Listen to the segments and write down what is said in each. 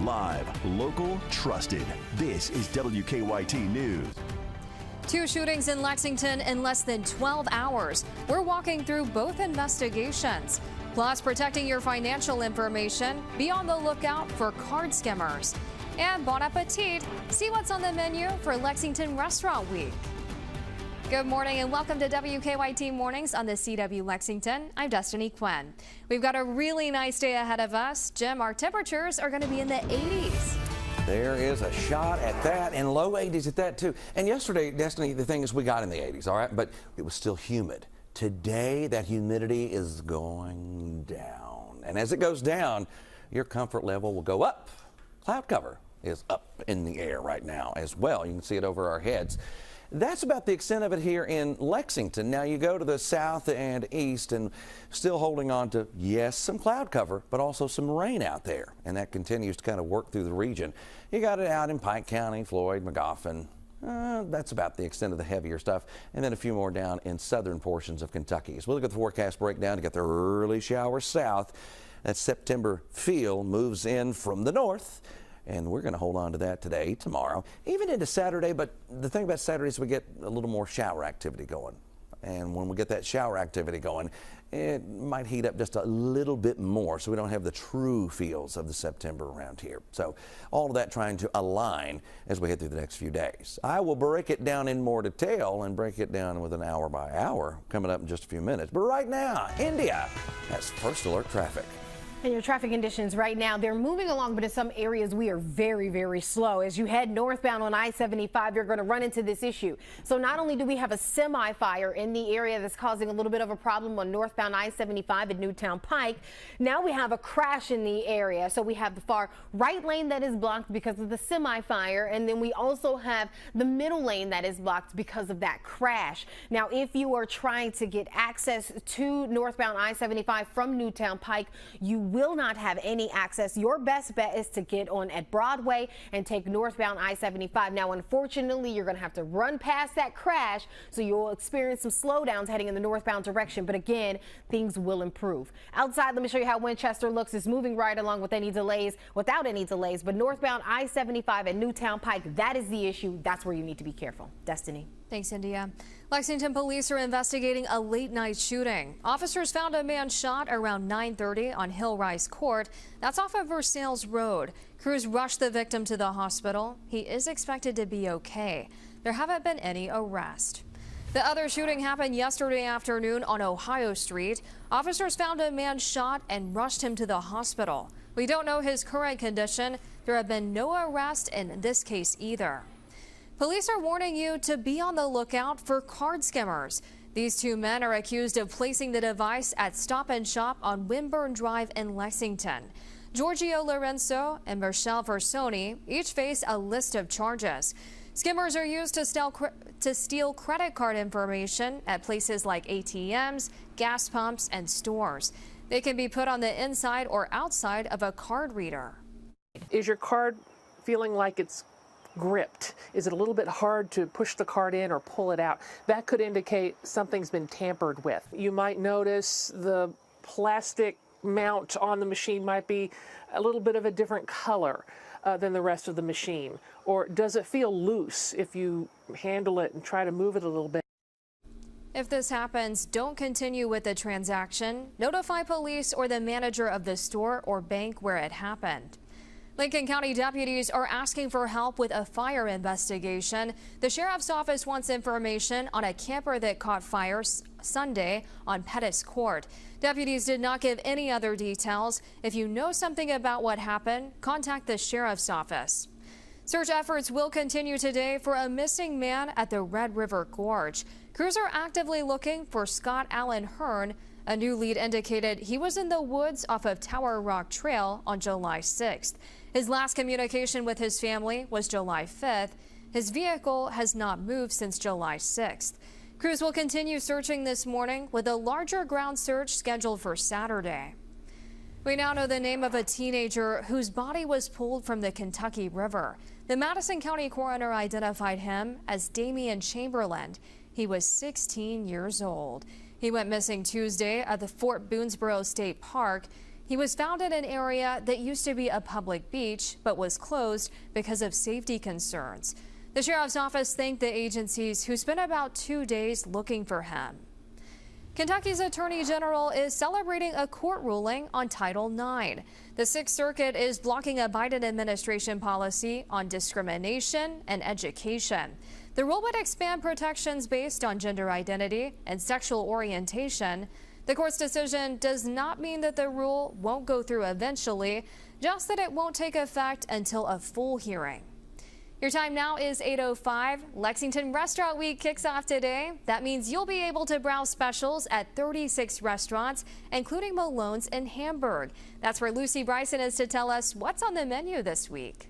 Live, local, trusted. This is WKYT News. 2 shootings in Lexington in less than 12 hours. We're walking through both investigations. Plus, protecting your financial information. Be on the lookout for card skimmers. And Bon Appetit. See what's on the menu for Lexington Restaurant Week. Good morning and welcome to WKYT Mornings on the CW Lexington. I'm Destiny Quinn. We've got a really nice day ahead of us. Jim, our temperatures are going to be in the 80s. There is a shot at that, and low 80s at that too. And yesterday, Destiny, the thing is we got in the 80s, all right, but it was still humid. Today, that humidity is going down. And as it goes down, your comfort level will go up. Cloud cover is up in the air right now as well. You can see it over our heads. That's about the extent of it here in Lexington. Now you go to the south and east and still holding on to, yes, some cloud cover, but also some rain out there. And that continues to kind of work through the region. You got it out in Pike County, Floyd, Magoffin. That's about the extent of the heavier stuff. And then a few more down in southern portions of Kentucky. As we look at the forecast breakdown to get the early showers south, that September feel moves in from the north. And we're going to hold on to that today, tomorrow, even into Saturday. But the thing about Saturday is we get a little more shower activity going. And when we get that shower activity going, it might heat up just a little bit more so we don't have the true feels of the September around here. So all of that trying to align as we head through the next few days. I will break it down in more detail and break it down with an hour by hour coming up in just a few minutes. But right now, India has first alert traffic. And your traffic conditions right now, they're moving along, but in some areas we are very, very slow. As you head northbound on I-75, you're going to run into this issue. So not only do we have a semi-fire in the area that's causing a little bit of a problem on northbound I-75 at Newtown Pike, now we have a crash in the area. So we have the far right lane that is blocked because of the semi-fire, and then we also have the middle lane that is blocked because of that crash. Now, if you are trying to get access to northbound I-75 from Newtown Pike, you will not have any access. Your best bet is to get on at Broadway and take northbound I-75. Now, unfortunately, you're going to have to run past that crash, so you'll experience some slowdowns heading in the northbound direction. But again, things will improve. Outside, let me show you how Winchester looks. It's moving right along without any delays. But northbound I-75 at Newtown Pike, that is the issue. That's where you need to be careful. Destiny. Thanks, India. Lexington police are investigating a late-night shooting. Officers found a man shot around 9:30 on Hillrise Court. That's off of Versailles Road. Crews rushed the victim to the hospital. He is expected to be okay. There haven't been any arrests. The other shooting happened yesterday afternoon on Ohio Street. Officers found a man shot and rushed him to the hospital. We don't know his current condition. There have been no arrests in this case either. Police are warning you to be on the lookout for card skimmers. These 2 men are accused of placing the device at Stop and Shop on Wimburn Drive in Lexington. Giorgio Lorenzo and Michelle Versoni each face a list of charges. Skimmers are used to steal credit card information at places like ATMs, gas pumps, and stores. They can be put on the inside or outside of a card reader. Is your card feeling like it's gripped? Is it a little bit hard to push the card in or pull it out? That could indicate something's been tampered with. You might notice the plastic mount on the machine might be a little bit of a different color than the rest of the machine. Or does it feel loose if you handle it and try to move it a little bit? If this happens, don't continue with the transaction. Notify police or the manager of the store or bank where it happened. Lincoln County deputies are asking for help with a fire investigation. The sheriff's office wants information on a camper that caught fire Sunday on Pettis Court. Deputies did not give any other details. If you know something about what happened, contact the sheriff's office. Search efforts will continue today for a missing man at the Red River Gorge. Crews are actively looking for Scott Allen Hearn. A new lead indicated he was in the woods off of Tower Rock Trail on July 6th. His last communication with his family was July 5th. His vehicle has not moved since July 6th. Crews will continue searching this morning with a larger ground search scheduled for Saturday. We now know the name of a teenager whose body was pulled from the Kentucky River. The Madison County coroner identified him as Damian Chamberlain. He was 16 years old. He went missing Tuesday at the Fort Boonesboro State Park. He was found in an area that used to be a public beach but was closed because of safety concerns. The sheriff's office thanked the agencies who spent about 2 days looking for him. Kentucky's Attorney General is celebrating a court ruling on Title IX. The Sixth Circuit is blocking a Biden administration policy on discrimination and education. The rule would expand protections based on gender identity and sexual orientation. The court's decision does not mean that the rule won't go through eventually, just that it won't take effect until a full hearing. Your time now is 8:05. Lexington Restaurant Week kicks off today. That means you'll be able to browse specials at 36 restaurants, including Malone's in Hamburg. That's where Lucy Bryson is to tell us what's on the menu this week.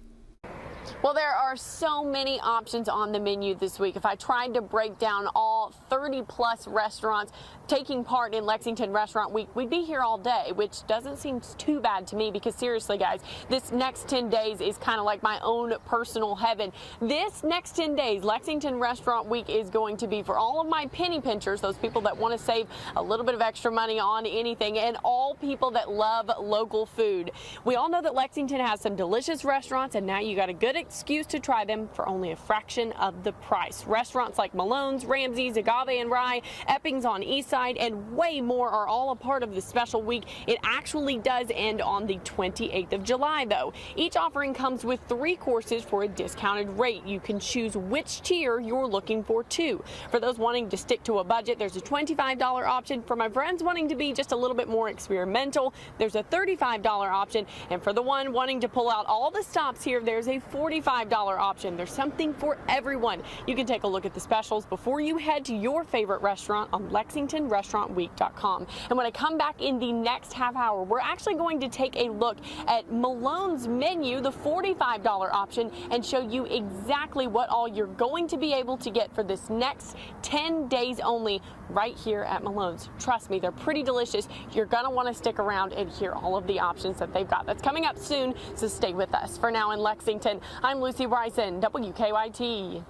Well, there are so many options on the menu this week. If I tried to break down all 30-plus restaurants taking part in Lexington Restaurant Week, we'd be here all day, which doesn't seem too bad to me because seriously, guys, this next 10 days is kind of like my own personal heaven. This next 10 days, Lexington Restaurant Week is going to be for all of my penny pinchers, those people that want to save a little bit of extra money on anything, and all people that love local food. We all know that Lexington has some delicious restaurants, and now you got a good excuse to try them for only a fraction of the price. Restaurants like Malone's, Ramsey's, Agave and Rye, Epping's on Eastside, and way more are all a part of the special week. It actually does end on the 28th of July, though. Each offering comes with 3 courses for a discounted rate. You can choose which tier you're looking for, too. For those wanting to stick to a budget, there's a $25 option. For my friends wanting to be just a little bit more experimental, there's a $35 option. And for the one wanting to pull out all the stops here, there's a $45 option. There's something for everyone. You can take a look at the specials before you head to your favorite restaurant on LexingtonRestaurantWeek.com. And when I come back in the next half hour, we're actually going to take a look at Malone's menu, the $45 option, and show you exactly what all you're going to be able to get for this next 10 days only right here at Malone's. Trust me, they're pretty delicious. You're going to want to stick around and hear all of the options that they've got. That's coming up soon, so stay with us. For now in Lexington, I'm Lucy Bryson, WKYT.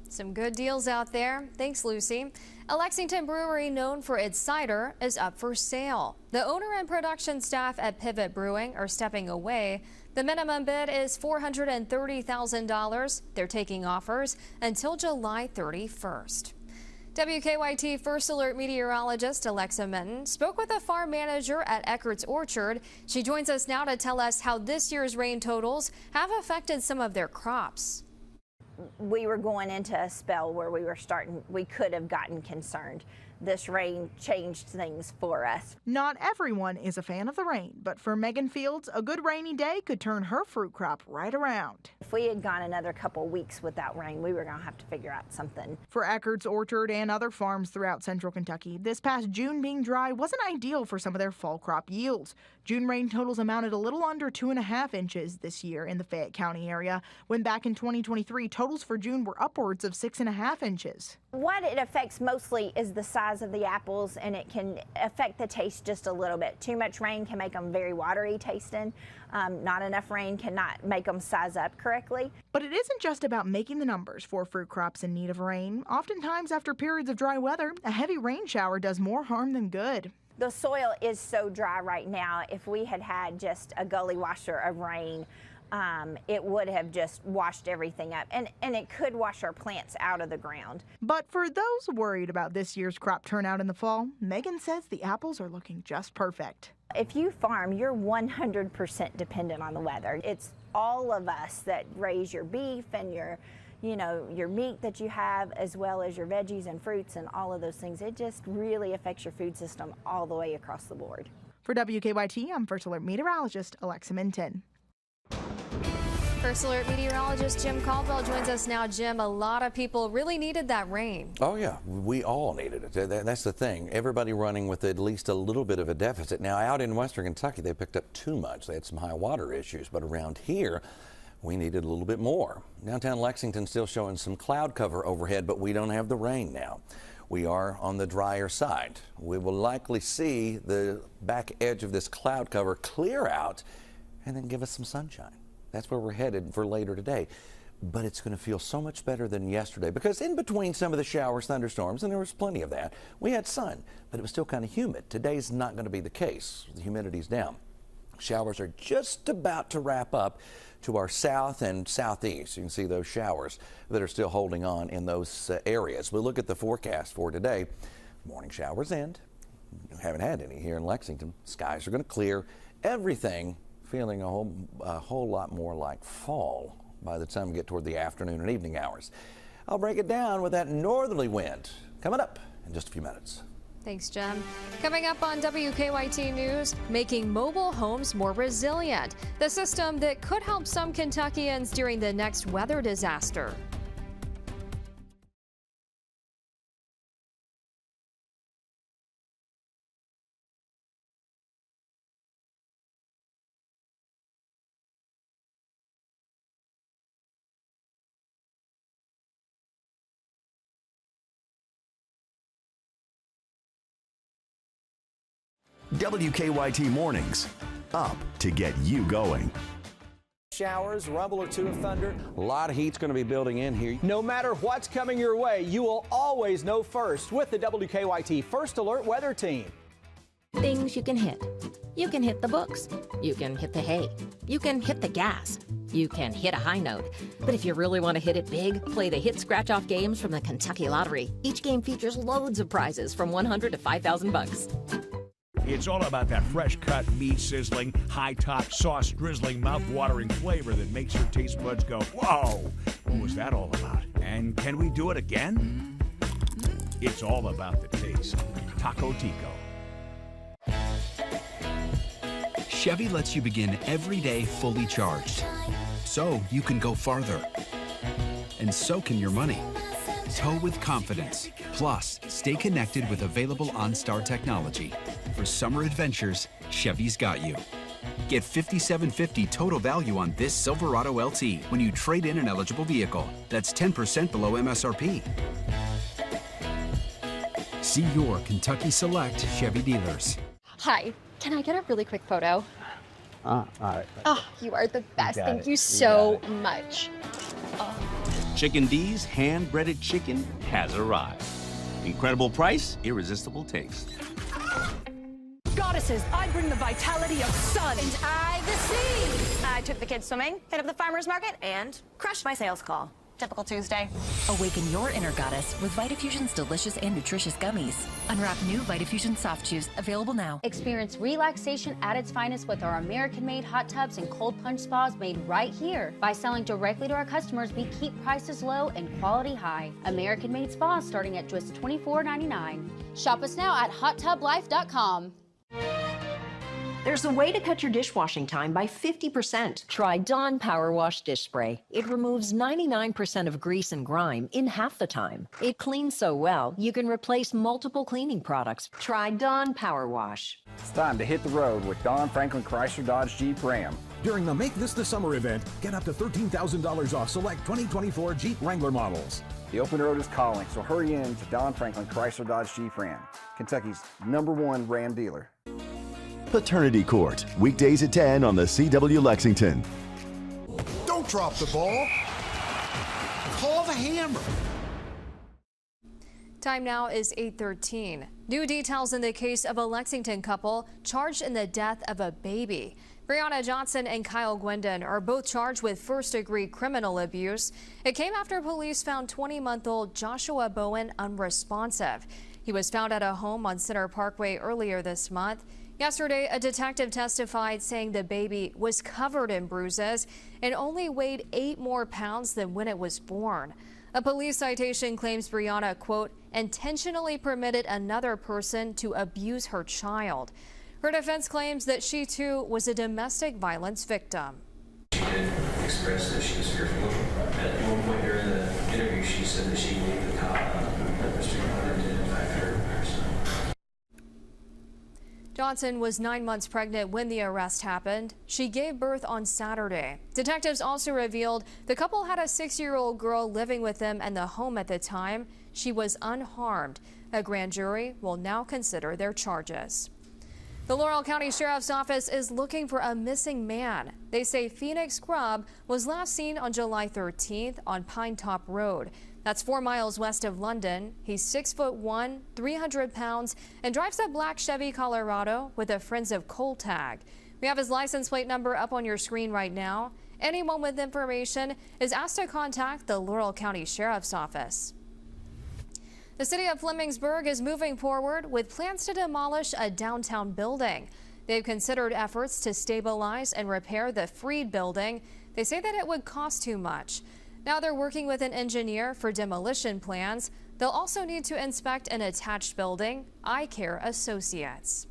Some good deals out there. Thanks, Lucy. A Lexington brewery known for its cider is up for sale. The owner and production staff at Pivot Brewing are stepping away. The minimum bid is $430,000. They're taking offers until July 31st. WKYT First Alert meteorologist Alexa Minton spoke with a farm manager at Eckert's Orchard. She joins us now to tell us how this year's rain totals have affected some of their crops. We were going into a spell where we could have gotten concerned. This rain changed things for us. Not everyone is a fan of the rain, but for Megan Fields, a good rainy day could turn her fruit crop right around. If we had gone another couple weeks without rain, we were going to have to figure out something. For Eckert's Orchard and other farms throughout central Kentucky, this past June being dry wasn't ideal for some of their fall crop yields. June rain totals amounted a little under 2.5 inches this year in the Fayette County area, when back in 2023, totals for June were upwards of 6.5 inches. What it affects mostly is the size of the apples, and it can affect the taste just a little bit. Too much rain can make them very watery tasting. Not enough rain cannot make them size up correctly. But it isn't just about making the numbers for fruit crops in need of rain. Oftentimes after periods of dry weather, a heavy rain shower does more harm than good. The soil is so dry right now. If we had had just a gully washer of rain, it would have just washed everything up, and it could wash our plants out of the ground. But for those worried about this year's crop turnout in the fall, Megan says the apples are looking just perfect. If you farm, you're 100% dependent on the weather. It's all of us that raise your beef and your meat that you have, as well as your veggies and fruits and all of those things. It just really affects your food system all the way across the board. For WKYT, I'm First Alert meteorologist Alexa Minton. First Alert meteorologist Jim Caldwell joins us now. Jim, a lot of people really needed that rain. Oh, yeah, we all needed it. That's the thing. Everybody running with at least a little bit of a deficit. Now, out in western Kentucky, they picked up too much. They had some high water issues, but around here, we needed a little bit more. Downtown Lexington still showing some cloud cover overhead, but we don't have the rain now. We are on the drier side. We will likely see the back edge of this cloud cover clear out and then give us some sunshine. That's where we're headed for later today. But it's going to feel so much better than yesterday, because in between some of the showers, thunderstorms, and there was plenty of that, we had sun, but it was still kind of humid. Today's not going to be the case. The humidity's down. Showers are just about to wrap up to our south and southeast. You can see those showers that are still holding on in those areas. We'll look at the forecast for today. Morning showers end. We haven't had any here in Lexington. Skies are going to clear. Everything feeling a whole lot more like fall by the time we get toward the afternoon and evening hours. I'll break it down with that northerly wind coming up in just a few minutes. Thanks, Jim. Coming up on WKYT News, making mobile homes more resilient. The system that could help some Kentuckians during the next weather disaster. WKYT Mornings, up to get you going. Showers, rumble or two of thunder. A lot of heat's going to be building in here. No matter what's coming your way, you will always know first with the WKYT First Alert Weather Team. Things you can hit. You can hit the books. You can hit the hay. You can hit the gas. You can hit a high note. But if you really want to hit it big, play the Hit Scratch Off games from the Kentucky Lottery. Each game features loads of prizes from $100 to $5,000. It's all about that fresh cut, meat sizzling, high top, sauce drizzling, mouth-watering flavor that makes your taste buds go, whoa, what was that all about? And can we do it again? It's all about the taste. Taco Tico. Chevy lets you begin every day fully charged, so you can go farther. And so can your money. Tow with confidence. Plus, stay connected with available OnStar technology. For summer adventures, Chevy's got you. Get $5,750 total value on this Silverado LT when you trade in an eligible vehicle. That's 10% below MSRP. See your Kentucky Select Chevy dealers. Hi, can I get a really quick photo? All right. Oh, you are the best. Thank you so much. Chicken D's hand-breaded chicken has arrived. Incredible price, irresistible taste. Goddesses, I bring the vitality of sun. And I the sea. I took the kids swimming, hit up the farmer's market, and crushed my sales call. Typical Tuesday. Awaken your inner goddess with Vitafusion's delicious and nutritious gummies. Unwrap new Vitafusion soft chews, available now. Experience relaxation at its finest with our American-made hot tubs and cold plunge spas made right here. By selling directly to our customers, we keep prices low and quality high. American-made spas starting at just $24.99. Shop us now at hottublife.com. There's a way to cut your dishwashing time by 50%. Try Dawn Power Wash Dish Spray. It removes 99% of grease and grime in half the time. It cleans so well, you can replace multiple cleaning products. Try Dawn Power Wash. It's time to hit the road with Don Franklin Chrysler Dodge Jeep Ram. During the Make This the Summer event, get up to $13,000 off select 2024 Jeep Wrangler models. The open road is calling, so hurry in to Don Franklin Chrysler Dodge Jeep Ram, Kentucky's #1 Ram dealer. Paternity Court, weekdays at 10 on the CW Lexington. Don't drop the ball. Call the hammer. Time now is 8:13. New details in the case of a Lexington couple charged in the death of a baby. Brianna Johnson and Kyle Gwendon are both charged with first-degree criminal abuse. It came after police found 20-month-old Joshua Bowen unresponsive. He was found at a home on Center Parkway earlier this month. Yesterday, a detective testified saying the baby was covered in bruises and only weighed 8 more pounds than when it was born. A police citation claims Brianna, quote, intentionally permitted another person to abuse her child. Her defense claims that she too was a domestic violence victim. She did express that she was fearful. At one point during the interview, she said that she believed the cop that Mr. Gwendon did in fact hurt her son. Johnson was 9 months pregnant when the arrest happened. She gave birth on Saturday. Detectives also revealed the couple had a 6-year-old girl living with them in the home at the time. She was unharmed. A grand jury will now consider their charges. The Laurel County Sheriff's Office is looking for a missing man. They say Phoenix Grubb was last seen on July 13th on Pine Top Road. That's 4 miles west of London. He's 6'1", 300 pounds, and drives a black Chevy Colorado with a Friends of Coal tag. We have his license plate number up on your screen right now. Anyone with information is asked to contact the Laurel County Sheriff's Office. The city of Flemingsburg is moving forward with plans to demolish a downtown building. They've considered efforts to stabilize and repair the Freed building. They say that it would cost too much. Now they're working with an engineer for demolition plans. They'll also need to inspect an attached building, Eye Care Associates.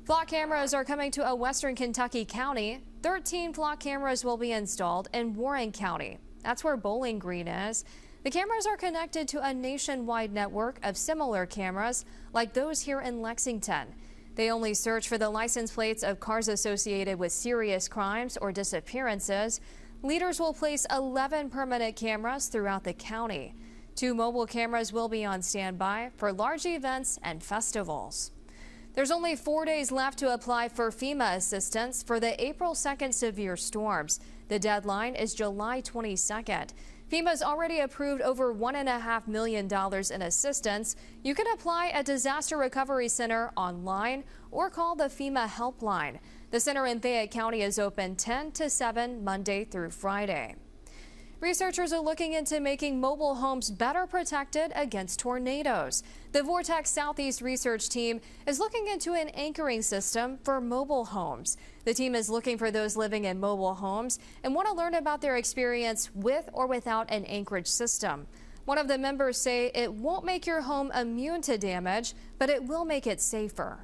Flock cameras are coming to a western Kentucky county. 13 flock cameras will be installed in Warren County. That's where Bowling Green is. The cameras are connected to a nationwide network of similar cameras like those here in Lexington. They only search for the license plates of cars associated with serious crimes or disappearances. Leaders will place 11 permanent cameras throughout the county. 2 mobile cameras will be on standby for large events and festivals. There's only 4 days left to apply for FEMA assistance for the April 2nd severe storms. The deadline is July 22nd. FEMA's already approved over $1.5 million in assistance. You can apply at Disaster Recovery Center online or call the FEMA helpline. The center in Fayette County is open 10 to 7 Monday through Friday. Researchers are looking into making mobile homes better protected against tornadoes. The Vortex Southeast research team is looking into an anchoring system for mobile homes. The team is looking for those living in mobile homes and want to learn about their experience with or without an anchorage system. One of the members say it won't make your home immune to damage, but it will make it safer.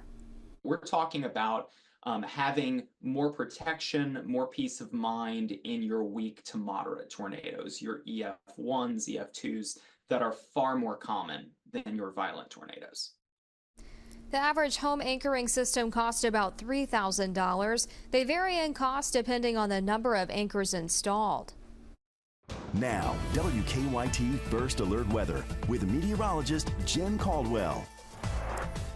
We're talking about having more protection, more peace of mind in your weak to moderate tornadoes, your EF1s, EF2s that are far more common than your violent tornadoes. The average home anchoring system costs about $3,000. They vary in cost depending on the number of anchors installed. Now, WKYT First Alert Weather with meteorologist Jen Caldwell.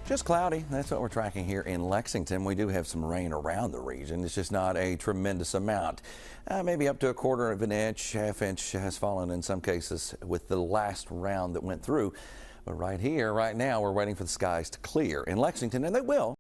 Just cloudy. That's what we're tracking here in Lexington. We do have some rain around the region. It's just not a tremendous amount. Maybe up to 1/4 of an inch, half inch has fallen in some cases with the last round that went through. But right here, right now, we're waiting for the skies to clear in Lexington, and they will.